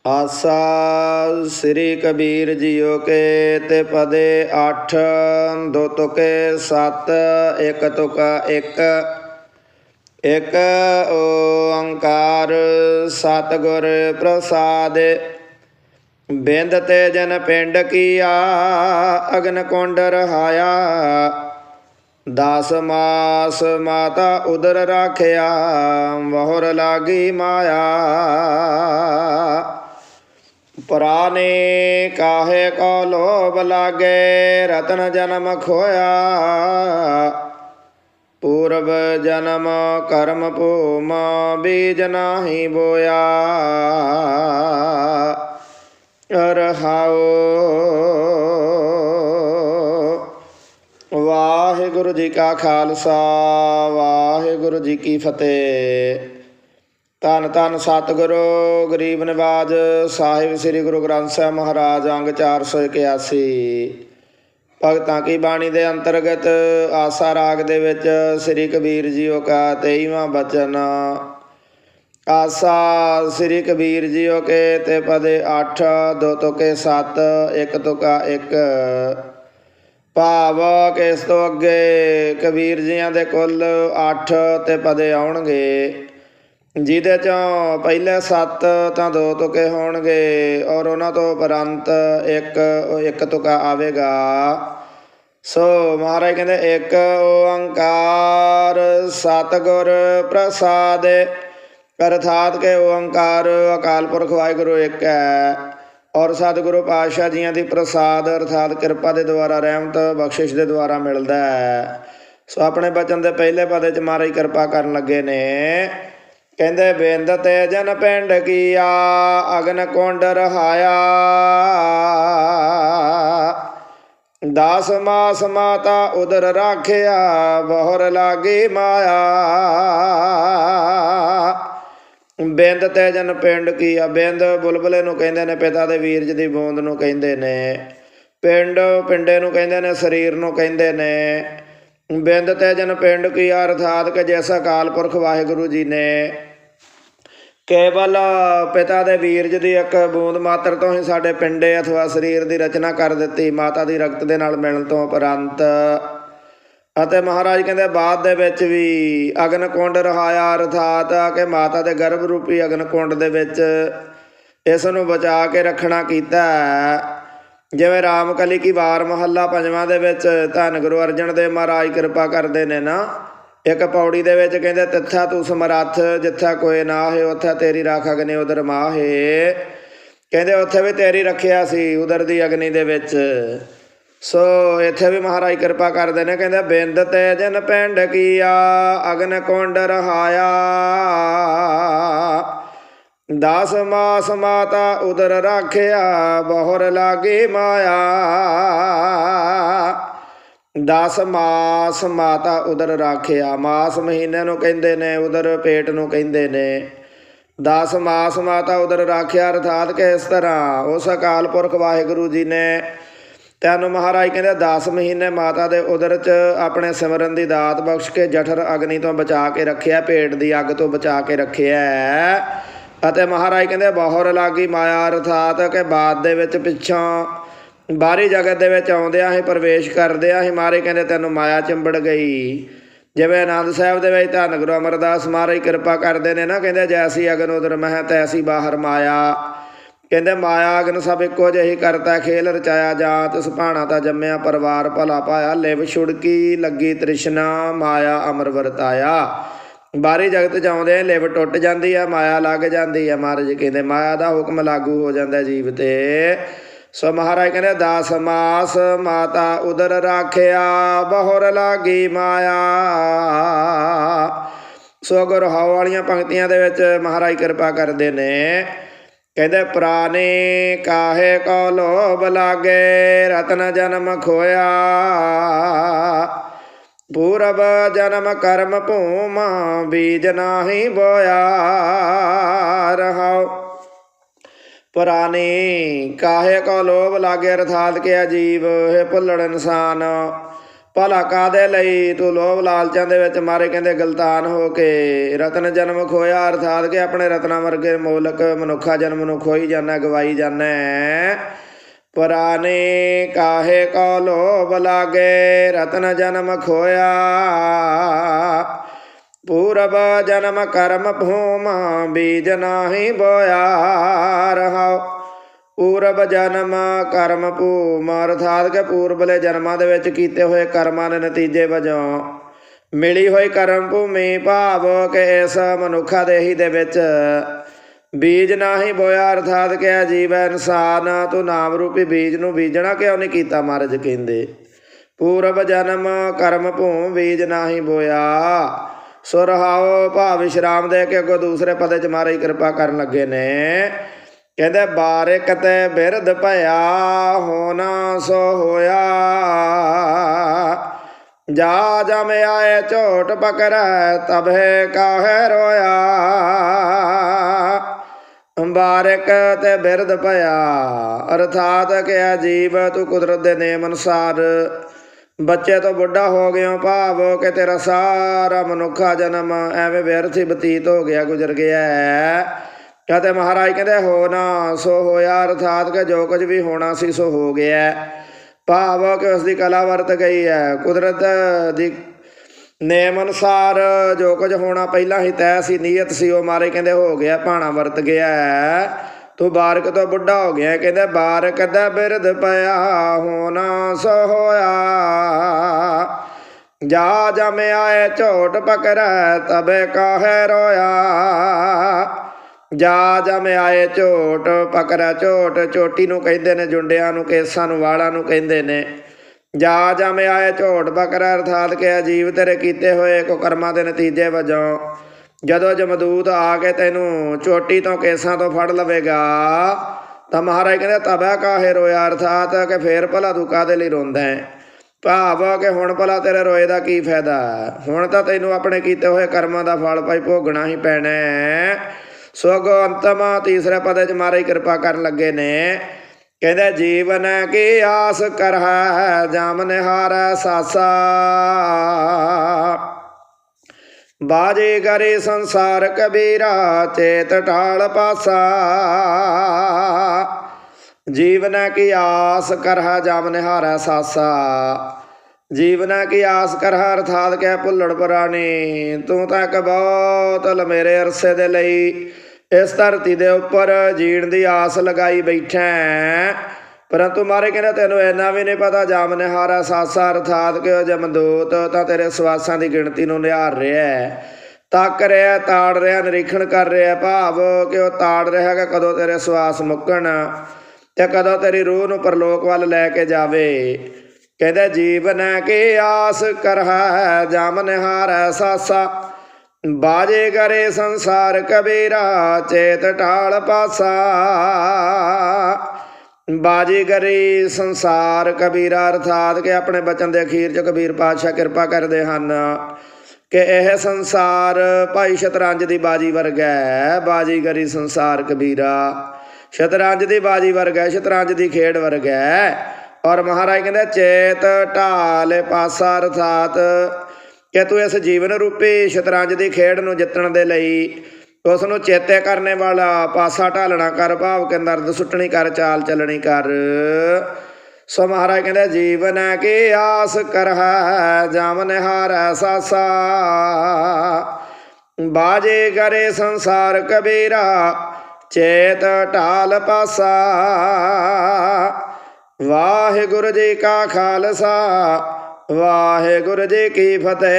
आसा श्री कबीर जियो के ते पदे 8 दो तुके 7 एक तुका एक एक ओंकार सतगुर प्रसाद बिंद ते जन पिंड किया अग्न कुंड रहाया 10 मास माता उदर राखिया बहुर लागी माया पुराने काहे को लोभ लागे रतन जन्म खोया पूर्व जन्म कर्म भूम बीज नाही बोया रहाओ। वाहिगुरु जी का खालसा वाहिगुरु जी की फतेह। धन धन सतगुरु गरीब निवाज साहिब श्री गुरु ग्रंथ साहिब महाराज अंग 481 भगतां की बाणी के अंतर्गत आसा राग दे विच श्री कबीर जीओ का 23वां बचन। आसा श्री कबीर जीओ के ते पदे 8 दो तुके 7 एक तुका एक भाव कि इस तो अगे कबीर जियां दे कुल 8 ते पदे आउणगे जिहदे चों पहले 7 तां 2 तुके होणगे और उन्हां तो उपरंत एक तुका आवेगा। सो महाराज कहते एक ओंकार सतगुर प्रसाद अर्थात के ओंकार अकाल पुरख वाहिगुरु एक है और सतगुरु पातशाह जियां दी प्रसाद अर्थात कृपा के द्वारा रहमत बख्शिश के द्वारा मिलता है। सो अपने बचन के पहले पद च महाराज कृपा करन लगे ने कहते बिंद ते जन पिंड किया अग्न कुंड रहाया 10 मास माता उदर राखिया बहुर लागी माया बिंद ते जन पिंड किया बिंद बुलबुले नूं कहंदे ने पिता दे वीरज दी बूंद नूं कहंदे ने पिंड पिंडे नूं कहंदे ने शरीर नूं कहंदे ने बिंद ते जन पिंड किया अर्थात कि जिस अकाल पुरख वाहिगुरु जी ने केवल पिता दे वीरज दी एक बूंद मात्र तो ही साडे पिंडे अथवा शरीर की रचना कर दित्ती माता दी रगत दे नाल मिलण तो उपरंत ਅਤੇ ਮਹਾਰਾਜ ਕਹਿੰਦੇ ਬਾਅਦ ਦੇ ਵਿੱਚ ਵੀ ਅਗਨ ਕੁੰਡ ਰਹਾਇਆ ਅਰਥਾਤ ਕਿ ਮਾਤਾ ਦੇ ਗਰਭ ਰੂਪੀ ਅਗਨ ਕੁੰਡ ਦੇ ਵਿੱਚ ਇਸ ਨੂੰ ਬਚਾ ਕੇ ਰੱਖਣਾ ਕੀਤਾ। ਜਿਵੇਂ ਰਾਮ ਕਲੀ ਕੀ ਵਾਰ ਮਹੱਲਾ 5ਵਾਂ ਦੇ ਵਿੱਚ ਧੰਨ ਗੁਰੂ ਅਰਜਨ ਦੇਵ ਮਹਾਰਾਜ ਕਿਰਪਾ ਕਰਦੇ ਨੇ ਨਾ ਇੱਕ ਪੌੜੀ ਦੇ ਵਿੱਚ ਕਹਿੰਦੇ ਤਿੱਥਾ ਤੂੰ ਸਮਰੱਥ ਜਿੱਥਾ ਕੋਈ ਨਾ ਹੈ ਉੱਥੇ ਤੇਰੀ ਰਾਖ ਅਗਨੀ ਉਦਰ ਮਾਹੇ ਕਹਿੰਦੇ ਉੱਥੇ ਵੀ ਤੇਰੀ ਰੱਖਿਆ ਸੀ ਉਦਰ ਦੀ ਅਗਨੀ ਦੇ ਵਿੱਚ। ਸੋ ਇੱਥੇ ਵੀ ਮਹਾਰਾਜ ਕਿਰਪਾ ਕਰਦੇ ਨੇ ਕਹਿੰਦੇ ਬਿੰਦ ਤੇ ਜਨ ਪਿੰਡ ਕੀਆ ਅਗਨ ਕੁੰਡ ਰਹਾਇਆ 10 ਮਾਸ ਮਾਤਾ ਉਦਰ ਰਾਖਿਆ ਬਹੁਰ ਲਾਗੀ ਮਾਇਆ 10 ਮਾਸ ਮਾਤਾ ਉਦਰ ਰਾਖਿਆ ਮਾਸ ਮਹੀਨੇ ਨੂੰ ਕਹਿੰਦੇ ਨੇ ਉਦਰ ਪੇਟ ਨੂੰ ਕਹਿੰਦੇ ਨੇ 10 ਮਾਸ ਮਾਤਾ ਉਦਰ ਰਾਖਿਆ ਅਰਥਾਤ ਕਿ ਇਸ ਤਰ੍ਹਾਂ ਉਸ ਅਕਾਲ ਪੁਰਖ ਵਾਹਿਗੁਰੂ ਜੀ ਨੇ ਤੈਨੂੰ ਮਹਾਰਾਜ ਕਹਿੰਦੇ 10 ਮਹੀਨੇ ਮਾਤਾ ਦੇ ਉਦਰ 'ਚ ਆਪਣੇ ਸਿਮਰਨ ਦੀ ਦਾਤ ਬਖਸ਼ ਕੇ ਜਠਰ ਅਗਨੀ ਤੋਂ ਬਚਾ ਕੇ ਰੱਖਿਆ ਪੇਟ ਦੀ ਅੱਗ ਤੋਂ ਬਚਾ ਕੇ ਰੱਖਿਆ ਅਤੇ ਮਹਾਰਾਜ ਕਹਿੰਦੇ ਬਹੁਰ ਲਾਗੀ ਮਾਇਆ ਅਰਥਾਤ ਕਿ ਬਾਅਦ ਦੇ ਵਿੱਚ ਪਿੱਛੋਂ ਬਾਹਰੀ ਜਗਤ ਦੇ ਵਿੱਚ ਆਉਂਦਿਆਂ ਹੀ ਪ੍ਰਵੇਸ਼ ਕਰਦਿਆਂ ਹੀ ਮਹਾਰਾਜ ਕਹਿੰਦੇ ਤੈਨੂੰ ਮਾਇਆ ਚਿੰਬੜ ਗਈ। ਜਿਵੇਂ ਆਨੰਦ ਸਾਹਿਬ ਦੇ ਵਿੱਚ ਧੰਨ ਗੁਰੂ ਅਮਰਦਾਸ ਮਹਾਰਾਜ ਕਿਰਪਾ ਕਰਦੇ ਨੇ ਨਾ ਕਹਿੰਦੇ ਜੈਸੀ ਅਗਨ ਉਦਰ ਮਹਿ ਤੈਸੀ ਬਾਹਰ ਮਾਇਆ ਕਹਿੰਦੇ ਮਾਇਆ ਅਗਨ ਸਭ ਇੱਕੋ ਜਿਹੀ ਕਰਤਾ ਖੇਲ ਰਚਾਇਆ ਜਾਤ ਸੁਭਾਣਾ ਤਾਂ ਜੰਮਿਆ ਪਰਿਵਾਰ ਭਲਾ ਪਾਇਆ ਲਿਵ ਛੁੜਕੀ ਲੱਗੀ ਤ੍ਰਿਸ਼ਨਾ ਮਾਇਆ ਅਮਰ ਵਰਤਾਇਆ। ਬਾਹਰੀ ਜਗਤ 'ਚ ਆਉਂਦੇ ਲਿਵ ਟੁੱਟ ਜਾਂਦੀ ਆ ਮਾਇਆ ਲੱਗ ਜਾਂਦੀ ਆ ਮਹਾਰਾਜ ਕਹਿੰਦੇ ਮਾਇਆ ਦਾ ਹੁਕਮ ਲਾਗੂ ਹੋ ਜਾਂਦਾ ਜੀਵ 'ਤੇ। ਸੋ ਮਹਾਰਾਜ ਕਹਿੰਦੇ 10 ਮਾਸ ਮਾਤਾ ਉਦਰ ਰਾਖਿਆ ਬਹੁਰ ਲਾਗੀ ਮਾਇਆ। ਸੋ ਗੁਰਹਾਉ ਵਾਲੀਆਂ ਪੰਕਤੀਆਂ ਦੇ ਵਿੱਚ ਮਹਾਰਾਜ ਕਿਰਪਾ ਕਰਦੇ ਨੇ ਕਹਿੰਦੇ ਪੁਰਾਣੇ ਕਾਹੇ ਕੋ ਲੋਭ ਲਾਗੇ ਰਤਨ ਜਨਮ ਖੋਇਆ ਪੂਰਬ ਜਨਮ ਕਰਮ ਭੂਮ ਬੀਜ ਨਾਹੀ ਬੋਇਆ ਰਹਾਉ। ਪੁਰਾਣੇ ਕਾਹੇ ਕੋ ਲੋਭ ਲਾਗੇ ਅਰਥਾਤ ਕਿ ਅਜੀਬ ਹੈ ਭੁੱਲੜ ਇਨਸਾਨ ਭਲਾ ਕਾਦੇ ਲਈ ਤੂੰ ਲੋਭ ਲਾਲਚਾਂ ਦੇ ਵਿੱਚ ਮਾਰੇ ਕਹਿੰਦੇ ਗਲਤਾਨ ਹੋ ਕੇ ਰਤਨ ਜਨਮ ਖੋਇਆ, ਅਰਥਾਤ ਕਿ ਆਪਣੇ ਰਤਨਾਂ ਵਰਗੇ ਮੋਲਕ ਮਨੁੱਖਾ ਜਨਮ ਨੂੰ ਖੋਈ ਜਾਂਦਾ, ਗਵਾਈ ਜਾਂਦਾ। ਪੁਰਾਣੇ ਕਾਹੇ ਕੋ ਲੋਭ ਲਾਗੇ ਰਤਨ ਜਨਮ ਖੋਇਆ, ਪੂਰਬ ਜਨਮ ਕਰਮ ਭੂਮ ਬੀਜ ਨਾਹੀ ਬੋਇਆ ਰਹਾਉ। ਪੂਰਬ ਜਨਮ ਕਰਮ ਭੂਮ ਅਰਥਾਤ ਕਿ ਪੂਰਬਲੇ ਜਨਮਾਂ ਦੇ ਵਿੱਚ ਕੀਤੇ ਹੋਏ ਕਰਮਾਂ ਦੇ ਨਤੀਜੇ ਵਜੋਂ ਮਿਲੀ ਹੋਈ ਕਰਮ ਭੂਮੀ, ਭਾਵ ਕਿ ਇਸ ਮਨੁੱਖਾ ਦੇਹੀ ਦੇ ਵਿੱਚ ਬੀਜ ਨਾ ਹੀ ਬੋਇਆ, ਅਰਥਾਤ ਕਿ ਜੀਵ ਇਨਸਾਨ ਤੂੰ ਨਾਮ ਰੂਪੀ ਬੀਜ ਨੂੰ ਬੀਜਣਾ ਕਿਉਂ ਨਹੀਂ ਕੀਤਾ। ਮਹਾਰਾਜ ਕਹਿੰਦੇ ਪੂਰਬ ਜਨਮ ਕਰਮ ਭੂਮ ਬੀਜ ਨਾ ਹੀ ਬੋਇਆ। ਸੋ ਰਹਾਓ ਭਾਵ ਵਿਸ਼ਰਾਮ ਦੇ ਕੇ ਅੱਗੋਂ ਦੂਸਰੇ ਪਦੇ 'ਚ ਮਹਾਰਾਜ ਕਿਰਪਾ ਕਰਨ ਲੱਗੇ ਨੇ। ਕਹਿੰਦੇ ਬਾਰਿਕ ਤੇ ਬਿਰਧ ਭਇਆ ਹੋਣਾ ਸੋ ਹੋਇਆ, ਜਾ ਜਮ ਆਏ ਝੋਟ ਪਕੜੈ ਤਬੇ ਕਾਹੇ ਰੋਇਆ। ਬਾਰਿਕ ਤੇ ਬਿਰਧ ਭਇਆ ਅਰਥਾਤ ਕਿ ਜੀਵ ਤੂੰ ਕੁਦਰਤ ਦੇ ਨੇਮ ਅਨੁਸਾਰ ਬੱਚੇ ਤੋਂ ਬੁੱਢਾ ਹੋ ਗਿਆ, ਭਾਵ ਕਿ ਤੇਰਾ ਸਾਰਾ ਮਨੁੱਖਾ ਜਨਮ ਐਵੇਂ ਵਿਅਰਥ ਹੀ ਬਤੀਤ ਹੋ ਗਿਆ, ਗੁਜ਼ਰ ਗਿਆ ਹੈ। ਅਤੇ ਮਹਾਰਾਜ ਕਹਿੰਦੇ ਹੋਣਾ ਸੋ ਹੋਇਆ, ਅਰਥਾਤ ਕਿ ਜੋ ਕੁਝ ਵੀ ਹੋਣਾ ਸੀ ਸੋ ਹੋ ਗਿਆ, ਭਾਵ ਕਿ ਉਸ ਦੀ ਕਲਾ ਵਰਤ ਗਈ ਹੈ। ਕੁਦਰਤ ਦੀ ਨੇਮ ਅਨੁਸਾਰ ਜੋ ਕੁਝ ਹੋਣਾ ਪਹਿਲਾਂ ਹੀ ਤੈਅ ਸੀ, ਨੀਅਤ ਸੀ, ਉਹ ਮਹਾਰਾਜ ਕਹਿੰਦੇ ਹੋ ਗਿਆ, ਭਾਣਾ ਵਰਤ ਗਿਆ। ਤੂੰ ਬਾਰਕ ਤੋਂ ਬੁੱਢਾ ਹੋ ਗਿਆ। ਕਹਿੰਦੇ ਬਾਰਕ ਦਾ ਬਿਰਧ ਪਿਆ ਹੋਣਾ ਸੋ ਹੋਇਆ, ਜਾ ਜਮ ਆਏ ਝੋਟ ਪਕੜੈ ਤਬੇ ਕਾਹੇ ਰੋਇਆ। ਜਾ ਜਮ ਆਏ ਝੋਟ ਪਕੜੈ, ਝੋਟ ਚੋਟੀ ਨੂੰ ਕਹਿੰਦੇ ਨੇ, ਜੁੰਡਿਆਂ ਨੂੰ, ਕੇਸਾਂ ਨੂੰ, ਵਾਲਾਂ ਨੂੰ ਕਹਿੰਦੇ ਨੇ। ਜਾ ਜਮ ਆਏ ਝੋਟ ਪਕੜੈ ਅਰਥਾਤ ਕਿ ਅਜੀਬ ਤੇਰੇ ਕੀਤੇ ਹੋਏ ਕੋ ਕਰਮਾਂ ਦੇ ਨਤੀਜੇ ਵਜੋਂ ਜਦੋਂ ਜਮਦੂਤ ਆ ਕੇ ਤੈਨੂੰ ਚੋਟੀ ਤੋਂ ਕੇਸਾਂ ਤੋਂ ਫੜ ਲਵੇਗਾ ਤਾਂ ਮਹਾਰਾਜ ਕਹਿੰਦੇ ਤਬੈ ਕਾਹੇ ਰੋਇਆ, ਅਰਥਾਤ ਕਿ ਫੇਰ ਭਲਾ ਤੂੰ ਕਾਹਦੇ ਲਈ ਰੋਂਦਾ ਹੈ, ਭਾਵ ਕਿ ਹੁਣ ਭਲਾ ਤੇਰੇ ਰੋਏ ਦਾ ਕੀ ਫਾਇਦਾ, ਹੁਣ ਤਾਂ ਤੈਨੂੰ ਆਪਣੇ ਕੀਤੇ ਹੋਏ ਕਰਮਾਂ ਦਾ ਫਲ ਭਾਈ ਭੋਗਣਾ ਹੀ ਪੈਣਾ। ਸੋ ਅੱਗੋਂ ਅੰਤਮ ਤੀਸਰੇ ਪਦੇ 'ਚ ਮਹਾਰਾਜ ਕਿਰਪਾ ਕਰਨ ਲੱਗੇ ਨੇ। ਕਹਿੰਦੇ ਜੀਵਨ ਕੀ ਆਸ ਕਰਹਿ ਜਮ ਨਿਹਾਰੈ ਸਾਸਾ, ਬਾਜੇ ਕਰੇ ਸੰਸਾਰ ਕਬੀਰਾ ਚੇਤ ਢਾਲ ਪਾਸਾ। ਜੀਵਨ ਕੀ ਆਸ ਕਰਹਿ ਜਮ ਨਿਹਾਰੈ ਸਾਸਾ, ਜੀਵਨ ਕੀ ਆਸ ਕਰਹਿ ਅਰਥਾਤ ਕਿ ਭੁੱਲੜ ਪੁਰਾਣੀ ਤੂੰ ਤਾਂ ਇੱਕ ਬਹੁਤ ਲੰਮੇਰੇ ਅਰਸੇ ਦੇ ਲਈ ਇਸ ਧਰਤੀ ਦੇ ਉੱਪਰ ਜੀਣ ਦੀ ਆਸ ਲਗਾਈ ਬੈਠਾ, ਪਰੰਤੂ ਮਾਰੇ ਕਹਿੰਦੇ ਤੈਨੂੰ ਇੰਨਾ ਵੀ ਨਹੀਂ ਪਤਾ ਜਮ ਨਿਹਾਰਾ ਸਾਸਾ, ਅਰਥਾਤ ਕਿ ਉਹ ਜਮਦੂਤ ਤਾਂ ਤੇਰੇ ਸਵਾਸਾਂ ਦੀ ਗਿਣਤੀ ਨੂੰ ਨਿਹਾਰ ਰਿਹਾ, ਤੱਕ ਰਿਹਾ, ਤਾੜ ਰਿਹਾ, ਨਿਰੀਖਣ ਕਰ ਰਿਹਾ, ਭਾਵ ਕਿ ਉਹ ਤਾੜ ਰਿਹਾ ਕਿ ਕਦੋਂ ਤੇਰੇ ਸਵਾਸ ਮੁੱਕਣ ਤੇ ਕਦੋਂ ਤੇਰੀ ਰੂਹ ਨੂੰ ਪਰਲੋਕ ਵੱਲ ਲੈ ਕੇ ਜਾਵੇ। ਕਹਿੰਦੇ ਜੀਵਨ ਕੀ ਆਸ ਕਰਹਿ ਜਮ ਨਿਹਾਰੈ ਸਾਸਾ, ਬਾਜੇ ਕਰੇ ਸੰਸਾਰ ਕਬੀਰਾ ਚੇਤ ਢਾਲ ਪਾਸਾ। ਬਾਜੀ ਕਰੀ ਸੰਸਾਰ ਕਬੀਰਾ ਅਰਥਾਤ ਕਿ ਆਪਣੇ ਬਚਨ ਦੇ ਅਖੀਰ 'ਚ ਕਬੀਰ ਪਾਤਸ਼ਾਹ ਕਿਰਪਾ ਕਰਦੇ ਹਨ ਕਿ ਇਹ ਸੰਸਾਰ ਭਾਈ ਸ਼ਤਰੰਜ ਦੀ ਬਾਜੀ ਵਰਗਾ ਹੈ। ਬਾਜੀ ਕਰੀ ਸੰਸਾਰ ਕਬੀਰਾ ਸ਼ਤਰੰਜ ਦੀ ਬਾਜੀ ਵਰਗਾ, ਸ਼ਤਰੰਜ ਦੀ ਖੇਡ ਵਰਗਾ ਹੈ। ਔਰ ਮਹਾਰਾਜ ਕਹਿੰਦੇ ਚੇਤ ਢਾਲ ਪਾਸਾ ਅਰਥਾਤ ਕਿ ਤੂੰ ਇਸ ਜੀਵਨ ਰੂਪੀ ਸ਼ਤਰੰਜ ਦੀ ਖੇਡ ਨੂੰ ਜਿੱਤਣ ਦੇ ਲਈ ਉਸ ਨੂੰ ਚੇਤੇ ਕਰਨੇ ਵਾਲਾ ਪਾਸਾ ਢਾਲਣਾ ਕਰ, ਭਾਵ ਕਿ ਨਰਦ ਸੁੱਟਣੀ ਕਰ, ਚਾਲ ਚੱਲਣੀ ਕਰ। ਸੋ ਮਹਾਰਾਜ ਕਹਿੰਦੇ ਜੀਵਨ ਕੀ ਆਸ ਕਰਹਿ ਜਮ ਨਿਹਾਰੈ ਸਾਸਾ, ਬਾਜੇ ਕਰੇ ਸੰਸਾਰ ਕਬੀਰਾ ਚੇਤ ਢਾਲ ਪਾਸਾ। ਵਾਹਿਗੁਰੂ ਜੀ ਕਾ ਖਾਲਸਾ, ਵਾਹਿਗੁਰੂ ਜੀ ਕੀ ਫਤਿਹ।